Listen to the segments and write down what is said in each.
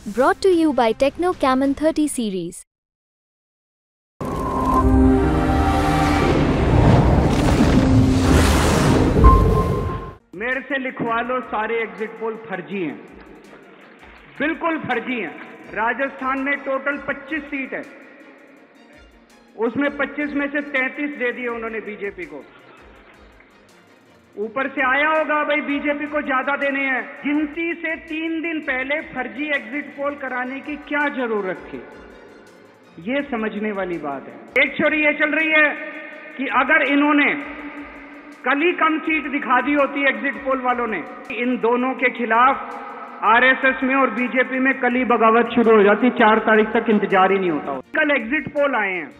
Brought to you by Techno Camon 30 series. मेरे से लिखवा लो, सारे एग्जिट पोल फर्जी हैं, बिल्कुल फर्जी हैं। राजस्थान में टोटल 25 सीट है, उसमें 25 में से 33 दे दिए उन्होंने बीजेपी को। ऊपर से आया होगा भाई बीजेपी को ज्यादा देने हैं। गिनती से 3 दिन पहले फर्जी एग्जिट पोल कराने की क्या जरूरत थी, ये समझने वाली बात है। एक छोरी ये चल रही है कि अगर इन्होंने कल ही कम सीट दिखा दी होती एग्जिट पोल वालों ने, इन दोनों के खिलाफ आरएसएस में और बीजेपी में कल ही बगावत शुरू हो जाती, 4 तारीख तक इंतजार ही नहीं होता। कल एग्जिट पोल आए हैं,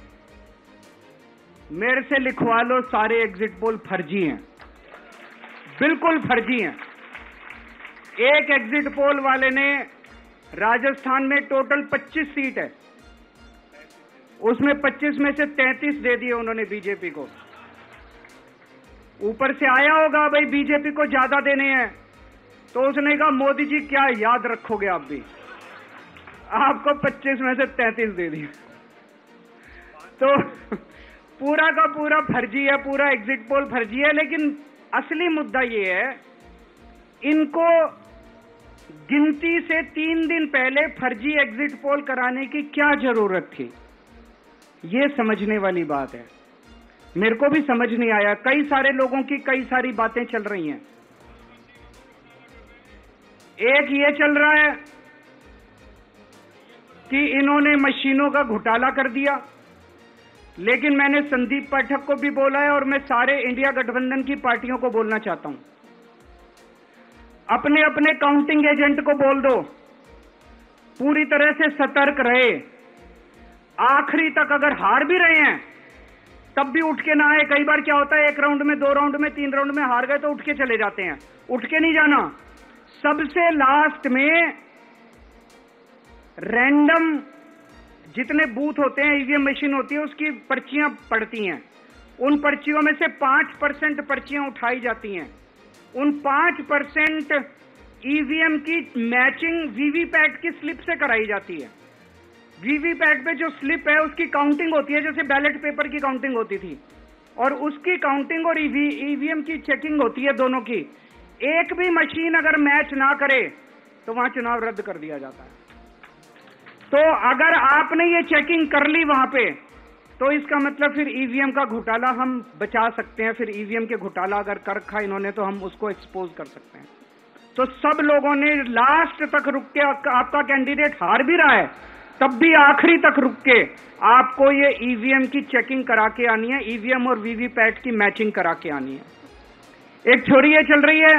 मेरे से लिखवा लो, सारे एग्जिट पोल फर्जी हैं, बिल्कुल फर्जी हैं। एक एग्जिट पोल वाले ने राजस्थान में टोटल 25 सीट है, उसमें 25 में से 33 दे दिए उन्होंने बीजेपी को। ऊपर से आया होगा भाई बीजेपी को ज्यादा देने हैं, तो उसने कहा मोदी जी क्या याद रखोगे आप भी, आपको 25 में से 33 दे दिए। तो पूरा का पूरा फर्जी है, पूरा एग्जिट पोल फर्जी है। लेकिन असली मुद्दा ये है, इनको गिनती से 3 दिन पहले फर्जी एग्जिट पोल कराने की क्या जरूरत थी, ये समझने वाली बात है। मेरे को भी समझ नहीं आया, कई सारे लोगों की कई सारी बातें चल रही हैं। एक ये चल रहा है कि इन्होंने मशीनों का घोटाला कर दिया, लेकिन मैंने संदीप पाठक को भी बोला है और मैं सारे इंडिया गठबंधन की पार्टियों को बोलना चाहता हूं, अपने अपने काउंटिंग एजेंट को बोल दो, पूरी तरह से सतर्क रहे। आखिरी तक अगर हार भी रहे हैं तब भी उठ के ना आए। कई बार क्या होता है, 1 राउंड में, 2 राउंड में, 3 राउंड में हार गए तो उठ के चले जाते हैं। उठ के नहीं जाना, सबसे लास्ट में रैंडम जितने बूथ होते हैं, ईवीएम मशीन होती है, उसकी पर्चियां पड़ती हैं। उन पर्चियों में से 5% पर्चियां उठाई जाती हैं। उन 5% ईवीएम की मैचिंग वीवीपैट की स्लिप से कराई जाती है। वीवीपैट पे जो स्लिप है उसकी काउंटिंग होती है, जैसे बैलेट पेपर की काउंटिंग होती थी, और उसकी काउंटिंग और ईवीएम की चेकिंग होती है दोनों की। एक भी मशीन अगर मैच ना करे तो वहां चुनाव रद्द कर दिया जाता है। तो अगर आपने ये चेकिंग कर ली वहां पे, तो इसका मतलब फिर ईवीएम का घोटाला हम बचा सकते हैं। फिर ईवीएम के घोटाला अगर कर रखा इन्होंने तो हम उसको एक्सपोज कर सकते हैं। तो सब लोगों ने लास्ट तक रुक के, आपका कैंडिडेट हार भी रहा है तब भी आखिरी तक रुक के आपको ये ईवीएम की चेकिंग करा के आनी है, ईवीएम और वीवीपैट की मैचिंग करा के आनी है। एक छोरी ये चल रही है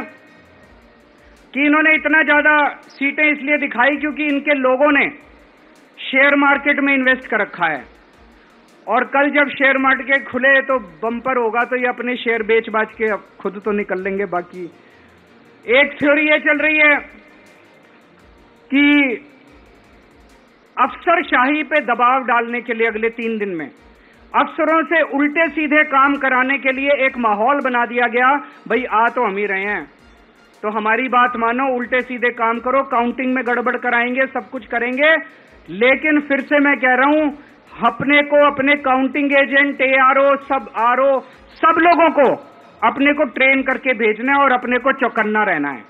कि इन्होंने इतना ज्यादा सीटें इसलिए दिखाई क्योंकि इनके लोगों ने शेयर मार्केट में इन्वेस्ट कर रखा है, और कल जब शेयर मार्केट खुले तो बम्पर होगा, तो ये अपने शेयर बेच बाच के खुद तो निकल लेंगे। बाकी एक थ्योरी ये चल रही है कि अफसरशाही पे दबाव डालने के लिए अगले 3 दिन में अफसरों से उल्टे सीधे काम कराने के लिए एक माहौल बना दिया गया। भाई आ तो हम ही रहे हैं, तो हमारी बात मानो, उल्टे सीधे काम करो, काउंटिंग में गड़बड़ कराएंगे, सब कुछ करेंगे। लेकिन फिर से मैं कह रहा हूं, अपने को, अपने काउंटिंग एजेंट, एआरओ, सब आरओ, सब लोगों को अपने को ट्रेन करके भेजना है और अपने को चौकन्ना रहना है।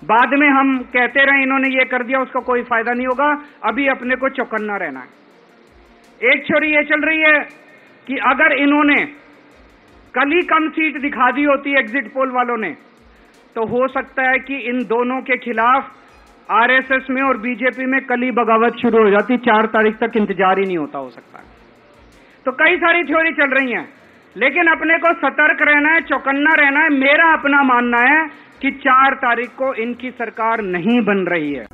बाद में हम कहते रहे इन्होंने ये कर दिया, उसका कोई फायदा नहीं होगा, अभी अपने को चौकन्ना रहना है। एक छोरी ये चल रही है कि अगर इन्होंने कल ही कम सीट दिखा दी होती एग्जिट पोल वालों ने, तो हो सकता है कि इन दोनों के खिलाफ आरएसएस में और बीजेपी में कल ही बगावत शुरू हो जाती, 4 तारीख तक इंतजार ही नहीं होता, हो सकता है। तो कई सारी थ्योरी चल रही हैं, लेकिन अपने को सतर्क रहना है, चौकन्ना रहना है। मेरा अपना मानना है कि 4 तारीख को इनकी सरकार नहीं बन रही है।